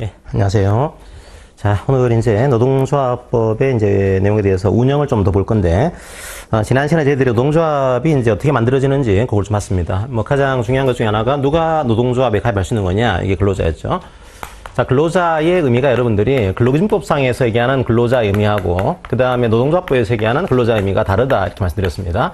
예, 안녕하세요. 자, 오늘 이제 노동조합법의 이제 내용에 대해서 운영을 좀 더 볼 건데, 지난 시간에 저희들이 노동조합이 이제 어떻게 만들어지는지 그걸 좀 봤습니다. 뭐 가장 중요한 것 중에 하나가 누가 노동조합에 가입할 수 있는 거냐, 이게 근로자였죠. 자, 근로자의 의미가 여러분들이 근로기준법상에서 얘기하는 근로자의 의미하고, 그 다음에 노동조합법에서 얘기하는 근로자의 의미가 다르다, 이렇게 말씀드렸습니다.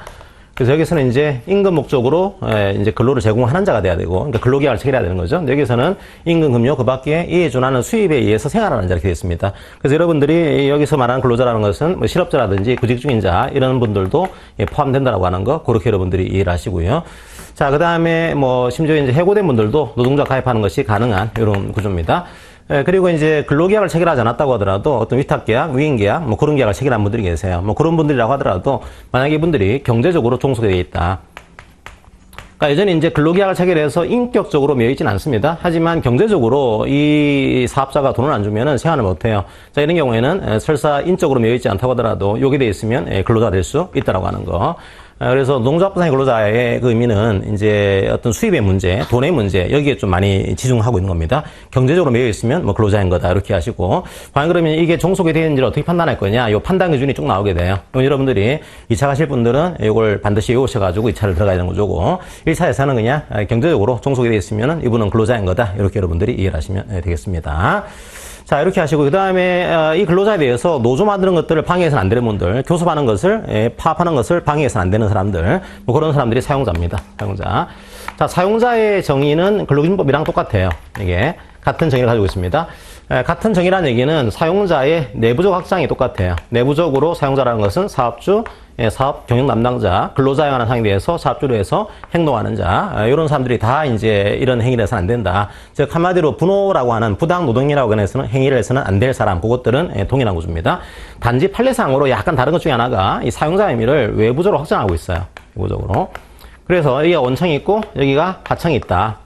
그래서 여기서는 이제 임금 목적으로 이제 근로를 제공하는 자가 돼야 되고, 그러니까 근로계약을 체결해야 되는 거죠. 여기서는 임금, 급료, 그 밖에 이에 준하는 수입에 의해서 생활하는 자 이렇게 되어 있습니다. 그래서 여러분들이 여기서 말하는 근로자라는 것은 뭐 실업자라든지 구직 중인 자 이런 분들도 포함된다라고 하는 거, 그렇게 여러분들이 이해를 하시고요. 자, 그 다음에 뭐 심지어 이제 해고된 분들도 노동조합 가입하는 것이 가능한 이런 구조입니다. 그리고 이제 근로계약을 체결하지 않았다고 하더라도 어떤 위탁계약, 위임계약, 뭐 그런 계약을 체결한 분들이 계세요. 뭐 그런 분들이라고 하더라도 만약에 이분들이 경제적으로 종속이 되어 있다. 그러니까 예전에 이제 근로계약을 체결해서 인격적으로 매여 있지는 않습니다. 하지만 경제적으로 이 사업자가 돈을 안 주면은 생활을 못 해요. 자, 이런 경우에는 설사 인적으로 매여 있지 않다고 하더라도 요게 돼 있으면 근로자가 될 수 있다라고 하는 거. 그래서 노동조합법상의 근로자의 그 의미는 이제 어떤 수입의 문제, 돈의 문제, 여기에 좀 많이 지중하고 있는 겁니다. 경제적으로 매여 있으면 뭐 근로자인 거다, 이렇게 하시고. 과연 그러면 이게 종속이 되는지를 어떻게 판단할 거냐, 요 판단 기준이 쭉 나오게 돼요. 여러분들이 2차 가실 분들은 이걸 반드시 외우셔가지고 2차를 들어가야 되는 거죠. 1차에서는 그냥 경제적으로 종속이 되어 있으면 이분은 근로자인 거다, 이렇게 여러분들이 이해를 하시면 되겠습니다. 자, 이렇게 하시고, 그 다음에, 이 근로자에 대해서 노조 만드는 것들을 방해해서는 안 되는 분들, 교섭하는 것을, 파업하는 것을 방해해서는 안 되는 사람들, 뭐 그런 사람들이 사용자입니다. 사용자. 자, 사용자의 정의는 근로기준법이랑 똑같아요. 이게. 같은 정의를 가지고 있습니다. 같은 정의라는 얘기는 사용자의 내부적 확장이 똑같아요. 내부적으로 사용자라는 것은 사업주, 사업 경영 담당자, 근로자에 관한 사항에 대해서 사업주로 해서 행동하는 자, 이런 사람들이 다 이제 이런 행위를 해서는 안 된다. 즉 한마디로 분호라고 하는 부당 노동이라고 해서는 행위를 해서는 안 될 사람, 그것들은 동일한 구조입니다. 단지 판례상으로 약간 다른 것 중에 하나가 이 사용자 의미를 외부적으로 확장하고 있어요. 외부적으로. 그래서 여기가 원청이 있고 여기가 하청이 있다.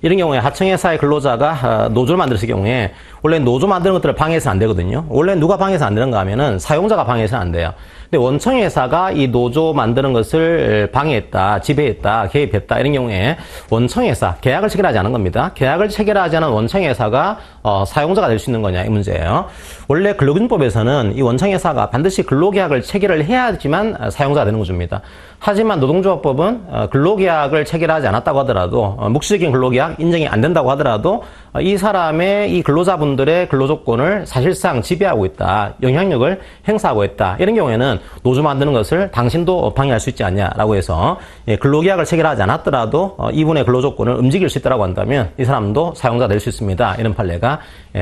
이런 경우에 하청회사의 근로자가 노조를 만들었을 경우에 원래 노조 만드는 것들을 방해해서는 안 되거든요. 원래 누가 방해해서 안 되는가 하면은 사용자가 방해해서는 안 돼요. 근데 원청회사가 이 노조 만드는 것을 방해했다, 지배했다, 개입했다, 이런 경우에 원청회사, 계약을 체결하지 않은 겁니다. 계약을 체결하지 않은 원청회사가 사용자가 될 수 있는 거냐, 이 문제예요. 원래 근로기준법에서는 이 원청회사가 반드시 근로계약을 체결을 해야지만 사용자가 되는 구조입니다. 하지만 노동조합법은 근로계약을 체결하지 않았다고 하더라도 묵시적인 근로계약 인정이 안 된다고 하더라도 이 사람의 이 근로자분들의 근로조건을 사실상 지배하고 있다, 영향력을 행사하고 있다, 이런 경우에는 노조 만드는 것을 당신도 방해할 수 있지 않냐라고 해서 근로계약을 체결하지 않았더라도 이분의 근로조건을 움직일 수 있다고 한다면 이 사람도 사용자가 될 수 있습니다. 이런 판례가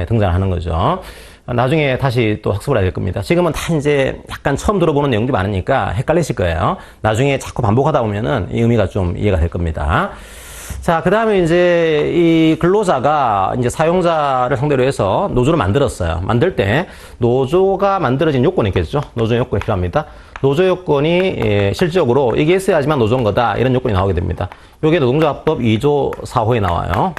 등장하는 거죠. 나중에 다시 또 학습을 해야 될 겁니다. 지금은 다 이제 약간 처음 들어보는 내용들이 많으니까 헷갈리실 거예요. 나중에 자꾸 반복하다 보면은 이 의미가 좀 이해가 될 겁니다. 자, 그 다음에 이제 이 근로자가 이제 사용자를 상대로 해서 노조를 만들었어요. 만들 때 노조가 만들어진 요건이 있겠죠. 노조 요건이 필요합니다. 노조 요건이 실질적으로 이게 있어야지만 노조인 거다, 이런 요건이 나오게 됩니다. 요게 노동조합법 2조 4호에 나와요.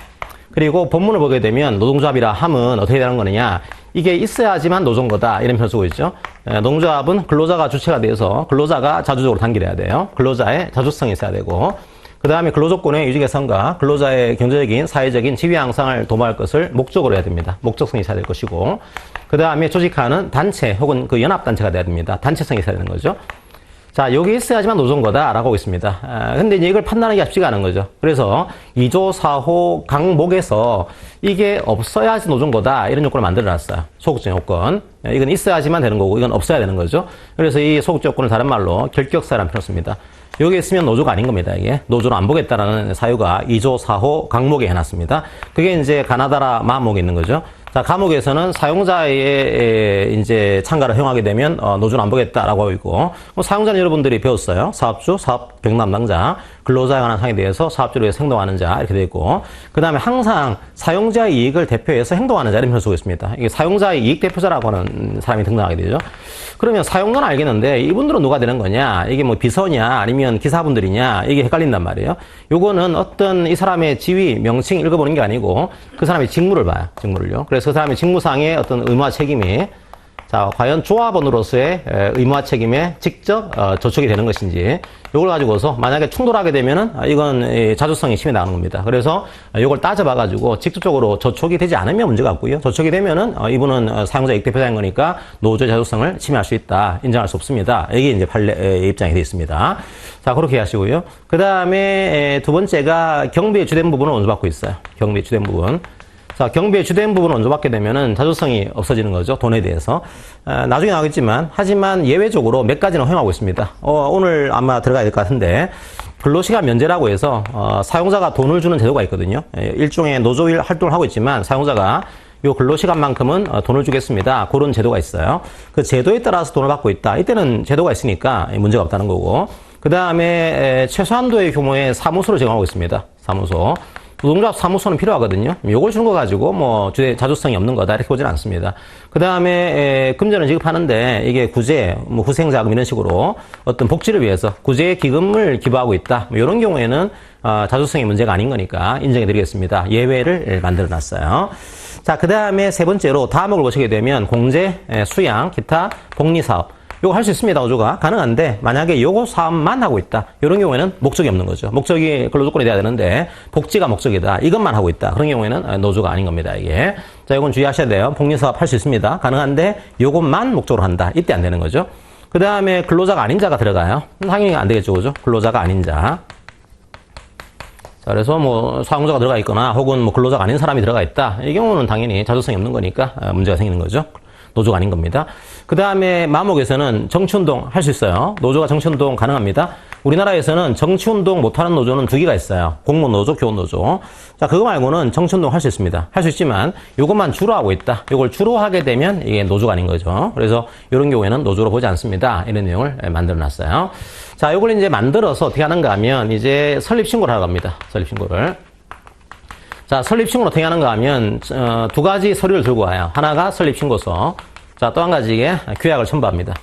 그리고 본문을 보게 되면 노동조합이라 함은 어떻게 되는 거느냐, 이게 있어야지만 노조인 거다, 이런 표현 쓰고 있죠. 노동조합은 근로자가 주체가 돼서 근로자가 자주적으로 단결해야 돼요. 근로자의 자주성이 있어야 되고, 그 다음에 근로조건의 유지 개선과 근로자의 경제적인, 사회적인 지위 향상을 도모할 것을 목적으로 해야 됩니다. 목적성이 있어야 될 것이고, 그 다음에 조직하는 단체 혹은 그 연합단체가 돼야 됩니다. 단체성이 있어야 되는 거죠. 자, 여기 있어야지만 노조인 거다라고 하고 있습니다. 근데 이제 이걸 판단하기가 쉽지가 않은 거죠. 그래서 2조 4호 강목에서 이게 없어야지 노조인 거다, 이런 요건을 만들어 놨어요. 소극적 요건. 이건 있어야지만 되는 거고, 이건 없어야 되는 거죠. 그래서 이 소극적 요건을 다른 말로 결격사라는 표현을 씁니다. 여기 있으면 노조가 아닌 겁니다, 이게. 노조로 안 보겠다라는 사유가 2조 4호 강목에 해놨습니다. 그게 이제 가나다라 마목에 있는 거죠. 자, 감옥에서는 사용자의 이제 참가를 허용하게 되면 노조는 안 보겠다라고 하고 있고, 사용자는 여러분들이 배웠어요. 사업주, 사업 경영 담당자, 근로자에 관한 사항에 대해서 사업주로 해서 행동하는 자, 이렇게 되어 있고, 그 다음에 항상 사용자의 이익을 대표해서 행동하는 자, 이런 표현을 쓰고 있습니다. 이게 사용자의 이익 대표자라고 하는 사람이 등장하게 되죠. 그러면 사용자는 알겠는데 이분들은 누가 되는 거냐, 이게 뭐 비서냐 아니면 기사분들이냐, 이게 헷갈린단 말이에요. 요거는 어떤 이 사람의 지위, 명칭 읽어보는 게 아니고 그 사람의 직무를 봐요. 직무를요. 그래서 그 사람의 직무상의 어떤 의무와 책임이 자, 과연 조합원으로서의 의무와 책임에 직접 저촉이 되는 것인지, 이걸 가지고서 만약에 충돌하게 되면은 이건 자주성이 심해 나가는 겁니다. 그래서 이걸 따져봐가지고 직접적으로 저촉이 되지 않으면 문제가 없고요. 저촉이 되면은 이분은 사용자 이익대표자인 거니까 노조의 자주성을 침해할 수 있다, 인정할 수 없습니다. 이게 이제 판례의 입장이 되어 있습니다. 자, 그렇게 하시고요. 그 다음에 두 번째가 경비의 주된 부분을 원소받고 있어요. 경비의 주된 부분. 자, 경비의 주된 부분을 원조받게 되면은 자주성이 없어지는 거죠. 돈에 대해서. 나중에 나오겠지만, 하지만 예외적으로 몇 가지는 허용하고 있습니다. 오늘 아마 들어가야 될 것 같은데, 근로시간 면제라고 해서, 사용자가 돈을 주는 제도가 있거든요. 일종의 노조 활동을 하고 있지만, 사용자가 요 근로시간만큼은 돈을 주겠습니다. 그런 제도가 있어요. 그 제도에 따라서 돈을 받고 있다. 이때는 제도가 있으니까 문제가 없다는 거고. 그 다음에 최소한도의 규모의 사무소를 제공하고 있습니다. 사무소. 노동조합 사무소는 필요하거든요. 요걸 주는 거 가지고 뭐 자주성이 없는 거다 이렇게 보지는 않습니다. 그 다음에 금전을 지급하는데 이게 구제, 뭐 후생자금 이런 식으로 어떤 복지를 위해서 구제 기금을 기부하고 있다. 뭐 이런 경우에는 자주성이 문제가 아닌 거니까 인정해 드리겠습니다. 예외를 만들어 놨어요. 자, 그 다음에 세 번째로 다음을 보시게 되면 공제, 수양, 기타, 복리사업. 요거 할 수 있습니다. 노조가 가능한데 만약에 요거 사업만 하고 있다. 이런 경우에는 목적이 없는 거죠. 목적이 근로조건이 돼야 되는데 복지가 목적이다. 이것만 하고 있다. 그런 경우에는 노조가 아닌 겁니다. 이게. 자, 이건 주의하셔야 돼요. 복리사업 할 수 있습니다. 가능한데 요것만 목적으로 한다. 이때 안 되는 거죠. 그 다음에 근로자가 아닌 자가 들어가요. 당연히 안 되겠죠. 그죠? 근로자가 아닌 자. 자, 그래서 뭐 사용자가 들어가 있거나 혹은 뭐 근로자가 아닌 사람이 들어가 있다. 이 경우는 당연히 자주성이 없는 거니까 문제가 생기는 거죠. 노조가 아닌 겁니다. 그 다음에 마목에서는 정치운동 할 수 있어요. 노조가 정치운동 가능합니다. 우리나라에서는 정치운동 못하는 노조는 두 개가 있어요. 공무노조, 교원노조. 자, 그거 말고는 정치운동 할 수 있습니다. 할 수 있지만 이것만 주로 하고 있다. 이걸 주로 하게 되면 이게 노조가 아닌 거죠. 그래서 이런 경우에는 노조로 보지 않습니다. 이런 내용을 만들어 놨어요. 자, 이걸 이제 만들어서 어떻게 하는가 하면 이제 설립신고를 하러 갑니다. 설립신고를. 자, 설립신고를 어떻게 하는가 하면, 두 가지 서류를 들고 와요. 하나가 설립신고서. 자, 또 한 가지에 규약을 첨부합니다.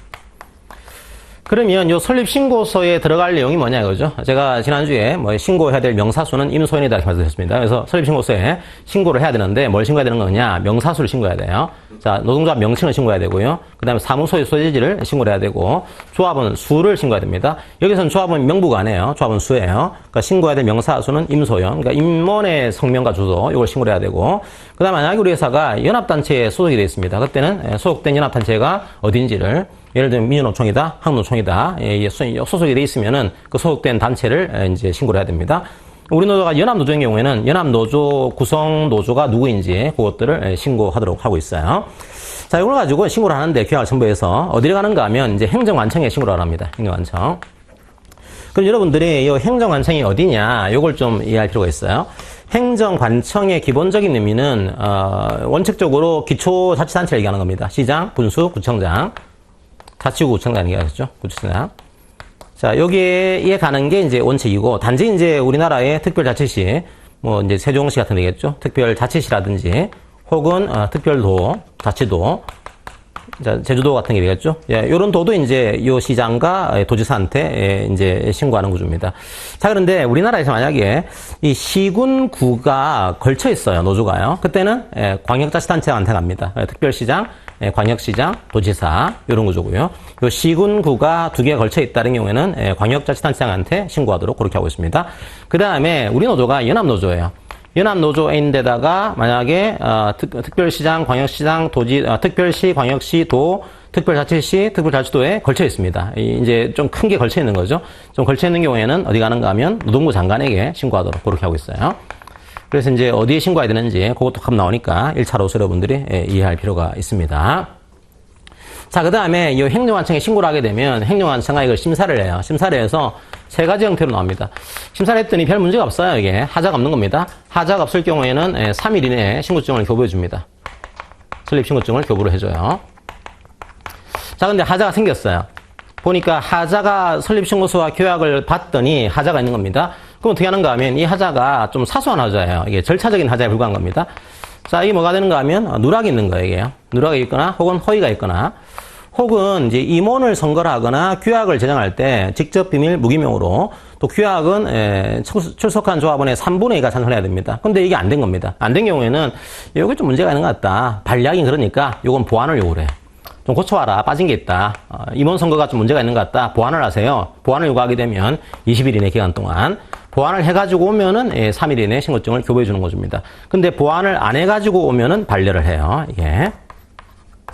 그러면 요 설립신고서에 들어갈 내용이 뭐냐 이거죠. 제가 지난주에 뭐 신고해야 될 명사수는 임소연이다 이렇게 말씀드렸습니다. 그래서 설립신고서에 신고를 해야 되는데 뭘 신고해야 되는 거냐? 명사수를 신고해야 돼요. 자, 노동조합 명칭을 신고해야 되고요. 그 다음에 사무소의 소재지를 신고를 해야 되고, 조합은 수를 신고해야 됩니다. 여기서는 조합은 명부가 아니에요. 조합은 수예요. 그러니까 신고해야 될 명사수는 임소연. 그러니까 임원의 성명과 주소, 이걸 신고를 해야 되고, 그 다음에 만약에 우리 회사가 연합단체에 소속이 되어 있습니다. 그때는 소속된 연합단체가 어딘지를, 예를 들면 민주노총이다, 한국노총이다, 소속이 되어 있으면은 그 소속된 단체를 이제 신고를 해야 됩니다. 우리 노조가 연합노조인 경우에는 연합노조 구성 노조가 누구인지 그것들을 신고하도록 하고 있어요. 자, 이걸 가지고 신고를 하는데 규약을 첨부해서 어디를 가는가 하면 이제 행정관청에 신고를 합니다. 행정관청. 그럼 여러분들이 이 행정관청이 어디냐, 이걸 좀 이해할 필요가 있어요. 행정관청의 기본적인 의미는 원칙적으로 기초자치단체를 얘기하는 겁니다. 시장, 군수, 구청장, 자치구 구청장 얘기하셨죠? 구청장. 자, 여기에 가는 게 이제 원칙이고, 단지 이제 우리나라의 특별자치시, 뭐 이제 세종시 같은 데겠죠? 특별자치시라든지, 혹은 특별도, 자치도, 자, 제주도 같은 게 되겠죠? 예, 요런 도도 이제 요 시장과 도지사한테 이제 신고하는 구조입니다. 자, 그런데 우리나라에서 만약에 이 시군구가 걸쳐 있어요, 노조가요. 그때는 광역자치단체한테 갑니다. 특별시장, 광역시장, 도지사, 이런 구조고요. 요 시군구가 두 개가 걸쳐 있다는 경우에는 광역자치단체장한테 신고하도록 그렇게 하고 있습니다. 그 다음에 우리 노조가 연합노조예요. 연합노조인데다가 만약에 특별시장, 광역시장, 특별시, 광역시, 도, 특별자치시, 특별자치도에 걸쳐 있습니다. 이제 좀 큰 게 걸쳐 있는 거죠. 좀 걸쳐 있는 경우에는 어디 가는가 하면 노동부 장관에게 신고하도록 그렇게 하고 있어요. 그래서 이제 어디에 신고해야 되는지 그것도 값 나오니까 1차로 여러분들이 이해할 필요가 있습니다. 자, 그 다음에 이 행정관청에 신고를 하게 되면 행정관청이 이걸 심사를 해요. 심사를 해서 세 가지 형태로 나옵니다. 심사를 했더니 별 문제가 없어요. 이게 하자가 없는 겁니다. 하자가 없을 경우에는 3일 이내에 신고증을 교부해 줍니다. 설립 신고증을 교부를 해줘요. 자, 근데 하자가 생겼어요. 보니까 하자가 설립 신고서와 규약을 봤더니 하자가 있는 겁니다. 그럼 어떻게 하는가 하면 이 하자가 좀 사소한 하자예요. 이게 절차적인 하자에 불과한 겁니다. 자, 이게 뭐가 되는가 하면 누락이 있는 거예요. 이게요. 누락이 있거나 혹은 허위가 있거나 혹은 이제 임원을 선거를 하거나 규약을 제정할 때 직접 비밀 무기명으로, 또 규약은 출석한 조합원의 3분의 2가 찬성을 해야 됩니다. 근데 이게 안 된 겁니다. 안 된 경우에는 여기 좀 문제가 있는 것 같다. 반려하긴 그러니까 요건 보완을 요구를 해. 좀 고쳐와라. 빠진 게 있다. 임원 선거가 좀 문제가 있는 것 같다. 보완을 하세요. 보완을 요구하게 되면 20일 이내 기간 동안 보완을 해가지고 오면은 3일 이내 신고증을 교부해 주는 것입니다. 근데 보완을 안 해가지고 오면은 반려를 해요. 이게.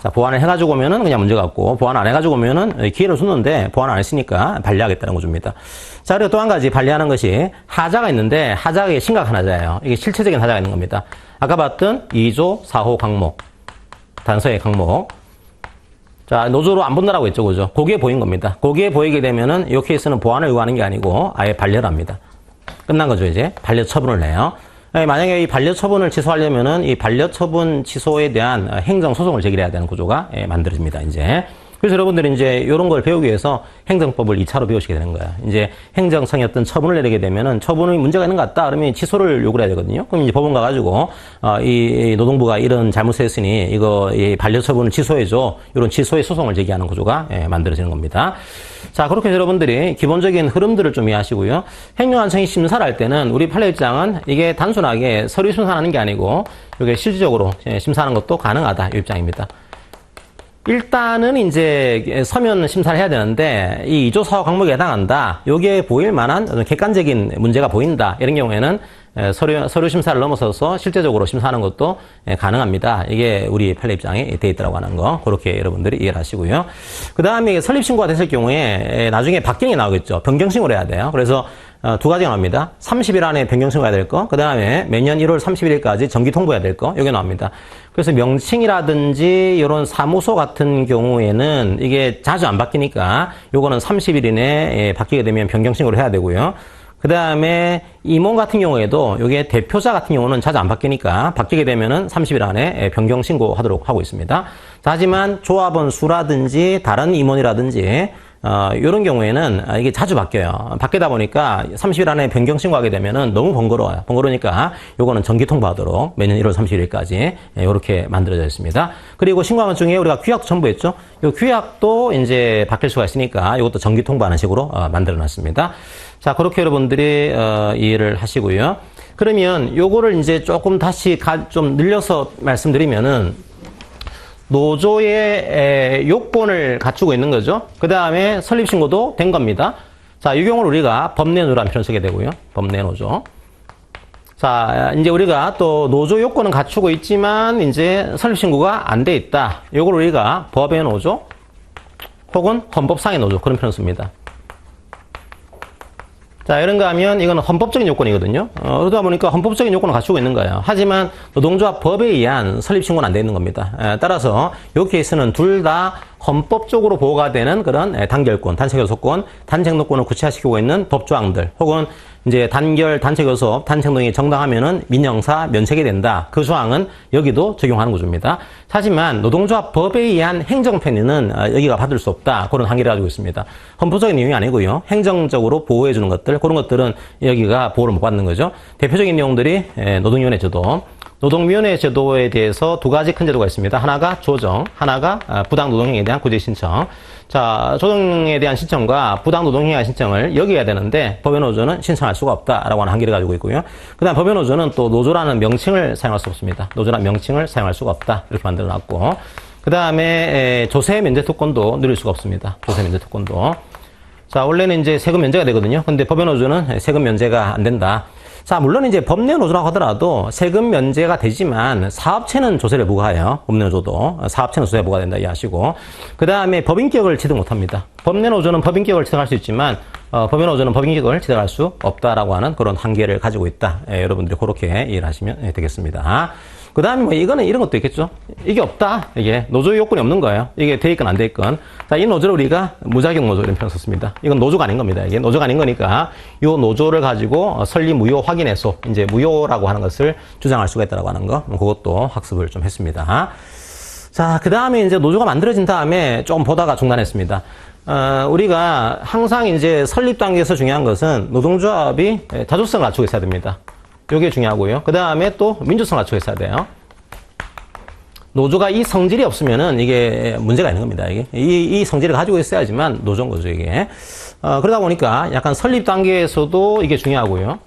자, 보완을 해가지고 오면은 그냥 문제가 없고, 보완 안 해가지고 오면은 기회를 줬는데, 보완 안 했으니까 반려하겠다는 거줍니다. 자, 그리고 또 한 가지 반려하는 것이 하자가 있는데, 하자가 심각한 하자예요. 이게 실체적인 하자가 있는 겁니다. 아까 봤던 2조 4호 항목, 단서의 항목. 자, 노조로 안 본다라고 했죠, 그죠? 거기에 보인 겁니다. 거기에 보이게 되면은 이 케이스는 보완을 요구하는 게 아니고, 아예 반려를 합니다. 끝난 거죠, 이제. 반려 처분을 해요. 만약에 이 반려 처분을 취소하려면은 이 반려 처분 취소에 대한 행정 소송을 제기해야 되는 구조가 만들어집니다, 이제. 그래서 여러분들이 이제 이런 걸 배우기 위해서 행정법을 2차로 배우시게 되는 거예요. 이제 행정상의 어떤 처분을 내리게 되면은 처분이 문제가 있는 것 같다. 그러면 취소를 요구를 해야 되거든요. 그럼 이제 법원 가가지고, 이 노동부가 이런 잘못을 했으니 이거 이 반려 처분을 취소해줘. 이런 취소의 소송을 제기하는 구조가 만들어지는 겁니다. 자, 그렇게 해서 여러분들이 기본적인 흐름들을 좀 이해하시고요. 행정안청이 심사를 할 때는 우리 판례 입장은 이게 단순하게 서류 심사하는 게 아니고 이게 실질적으로 심사하는 것도 가능하다. 이 입장입니다. 일단은 이제 서면 심사를 해야 되는데 이 2조 4호 항목에 해당한다. 여기에 보일 만한 객관적인 문제가 보인다. 이런 경우에는 서류 심사를 넘어서서 실제적으로 심사하는 것도 가능합니다. 이게 우리 판례 입장에 돼 있다고 하는 거. 그렇게 여러분들이 이해를 하시고요. 그 다음에 설립 신고가 됐을 경우에 나중에 박경이 나오겠죠. 변경 신고를 해야 돼요. 그래서 두 가지가 나옵니다. 30일 안에 변경 신고해야 될 거, 그 다음에 매년 1월 31일까지 정기 통보해야 될 거, 이게 나옵니다. 그래서 명칭이라든지 이런 사무소 같은 경우에는 이게 자주 안 바뀌니까 요거는 30일 이내에 바뀌게 되면 변경 신고를 해야 되고요. 그 다음에 임원 같은 경우에도 이게 대표자 같은 경우는 자주 안 바뀌니까 바뀌게 되면은 30일 안에 변경 신고하도록 하고 있습니다. 자, 하지만 조합원 수라든지 다른 임원이라든지 이런 경우에는 이게 자주 바뀌어요. 바뀌다 보니까 30일 안에 변경 신고하게 되면은 너무 번거로워요. 번거로우니까 요거는 정기 통보하도록 매년 1월 31일까지 이렇게 만들어져 있습니다. 그리고 신고한 것 중에 우리가 규약도 첨부했죠. 요 규약도 이제 바뀔 수가 있으니까 이것도 정기 통보하는 식으로 만들어 놨습니다. 자, 그렇게 여러분들이 이해를 하시고요. 그러면 요거를 이제 조금 다시 좀 늘려서 말씀드리면은 노조의 요건을 갖추고 있는 거죠. 그 다음에 설립신고도 된 겁니다. 자, 이 경우를 우리가 법내노조라는 표현을 쓰게 되고요. 법내노조. 자, 이제 우리가 또 노조 요건은 갖추고 있지만 이제 설립신고가 안 돼 있다. 요걸 우리가 법의 노조 혹은 헌법상의 노조 그런 표현을 씁니다. 자, 이런가 하면 이거는 헌법적인 요건이거든요. 그러다 보니까 헌법적인 요건을 갖추고 있는 거예요. 하지만 노동조합 법에 의한 설립신고는 안 돼 있는 겁니다. 따라서 이 케이스는 둘 다 헌법적으로 보호가 되는 그런 단결권, 단체교섭권, 단체행동권을 구체화시키고 있는 법조항들 혹은 이제 단결, 단체교섭, 단체행동이 정당하면은 민형사 면책이 된다. 그 조항은 여기도 적용하는 구조입니다. 하지만 노동조합 법에 의한 행정편의는 여기가 받을 수 없다. 그런 한계를 가지고 있습니다. 헌법적인 내용이 아니고요. 행정적으로 보호해주는 것들, 그런 것들은 여기가 보호를 못 받는 거죠. 대표적인 내용들이 노동위원회 제도. 노동위원회 제도에 대해서 두 가지 큰 제도가 있습니다. 하나가 조정, 하나가 부당노동행위에 대한 구제신청. 자, 조정에 대한 신청과 부당노동행위에 대한 신청을 여기해야 되는데 법연노조는 신청할 수가 없다라고 하는 한계를 가지고 있고요. 그 다음 법연노조는 또 노조라는 명칭을 사용할 수 없습니다. 노조라는 명칭을 사용할 수가 없다. 이렇게 만들어놨고 그 다음에 조세 면제특권도 누릴 수가 없습니다. 조세 면제특권도. 자, 원래는 이제 세금 면제가 되거든요. 근데 법연노조는 세금 면제가 안 된다. 자, 물론 이제 법내노조라고 하더라도 세금 면제가 되지만 사업체는 조세를 부과해요. 법내노조도. 사업체는 조세 부과된다 이해하시고. 그 다음에 법인격을 취득 못합니다. 법내노조는 법인격을 취득할 수 있지만 법연노조는 법인격을 취득할 수 없다라고 하는 그런 한계를 가지고 있다. 여러분들이 그렇게 이해를 하시면 되겠습니다. 그 다음에 뭐 이거는 이런 것도 있겠죠. 이게 없다. 이게 노조 요건이 없는 거예요. 이게 돼 있건 안 돼 있건. 자, 이 노조를 우리가 무자격 노조 이런 표현 썼습니다. 이건 노조가 아닌 겁니다. 이게 노조가 아닌 거니까 이 노조를 가지고 설립 무효 확인해서 이제 무효라고 하는 것을 주장할 수가 있다라고 하는 거. 그것도 학습을 좀 했습니다. 자, 그 다음에 이제 노조가 만들어진 다음에 조금 보다가 중단했습니다. 우리가 항상 이제 설립 단계에서 중요한 것은 노동조합이 자주성을 갖추고 있어야 됩니다. 요게 중요하고요. 그 다음에 또 민주성을 갖추고 있어야 돼요. 노조가 이 성질이 없으면은 이게 문제가 있는 겁니다. 이게 이 성질을 가지고 있어야지만 노조인 거죠, 이게. 그러다 보니까 약간 설립 단계에서도 이게 중요하고요.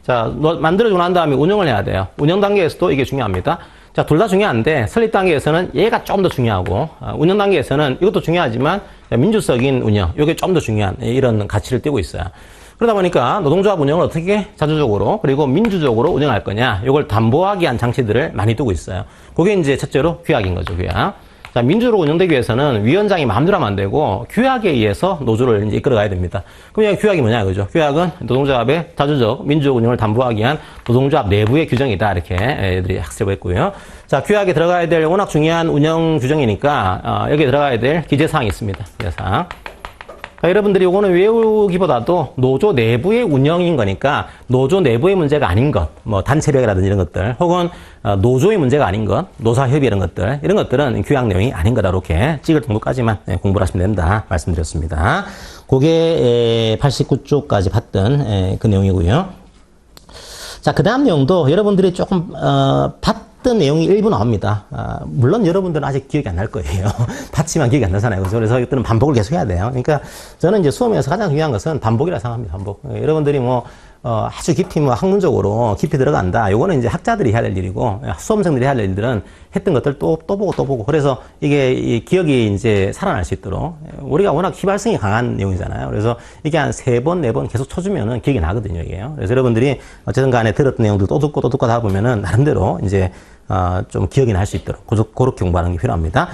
자, 만들어주고 난 다음에 운영을 해야 돼요. 운영 단계에서도 이게 중요합니다. 자, 둘 다 중요한데 설립 단계에서는 얘가 좀 더 중요하고 운영 단계에서는 이것도 중요하지만 민주적인 운영, 이게 좀 더 중요한 이런 가치를 띠고 있어요. 그러다 보니까 노동조합 운영을 어떻게 자주적으로 그리고 민주적으로 운영할 거냐, 이걸 담보하기 위한 장치들을 많이 두고 있어요. 그게 이제 첫째로 규약인 거죠, 규약. 자, 민주로 운영되기 위해서는 위원장이 마음대로 하면 안 되고 규약에 의해서 노조를 이제 이끌어가야 됩니다. 그럼 여기 규약이 뭐냐, 그죠? 규약은 노동조합의 자주적 민주적 운영을 담보하기 위한 노동조합 내부의 규정이다, 이렇게 애들이 학습을 했고요. 자, 규약에 들어가야 될 워낙 중요한 운영 규정이니까 여기에 들어가야 될 기재사항이 있습니다. 기재사항. 자, 여러분들이 이거는 외우기보다도 노조 내부의 운영인 거니까 노조 내부의 문제가 아닌 것, 뭐 단체력이라든지 이런 것들, 혹은 노조의 문제가 아닌 것, 노사협의 이런 것들은 규약 내용이 아닌 거다, 이렇게 찍을 정도까지만 공부를 하시면 된다 말씀드렸습니다. 그게 89쪽까지 봤던 그 내용이고요. 자, 그 다음 내용도 여러분들이 조금 봤던 내용이 일부 나옵니다. 물론 여러분들은 아직 기억이 안 날 거예요. 봤지만 기억이 안 나잖아요. 그래서 이것들은 반복을 계속 해야 돼요. 그러니까 저는 이제 수험에서 가장 중요한 것은 반복이라 생각합니다. 반복. 여러분들이 뭐 아주 깊이 뭐 학문적으로 깊이 들어간다. 요거는 이제 학자들이 해야 될 일이고, 수험생들이 해야 될 일들은 했던 것들 또 보고. 그래서 이게 이 기억이 이제 살아날 수 있도록. 우리가 워낙 휘발성이 강한 내용이잖아요. 그래서 이게 한 3번, 4번 계속 쳐주면은 기억이 나거든요, 이게요. 그래서 여러분들이 어쨌든 간에 들었던 내용도 또 듣고 하다 보면은 나름대로 이제 좀 기억이 날 수 있도록 그렇게 공부하는 게 필요합니다.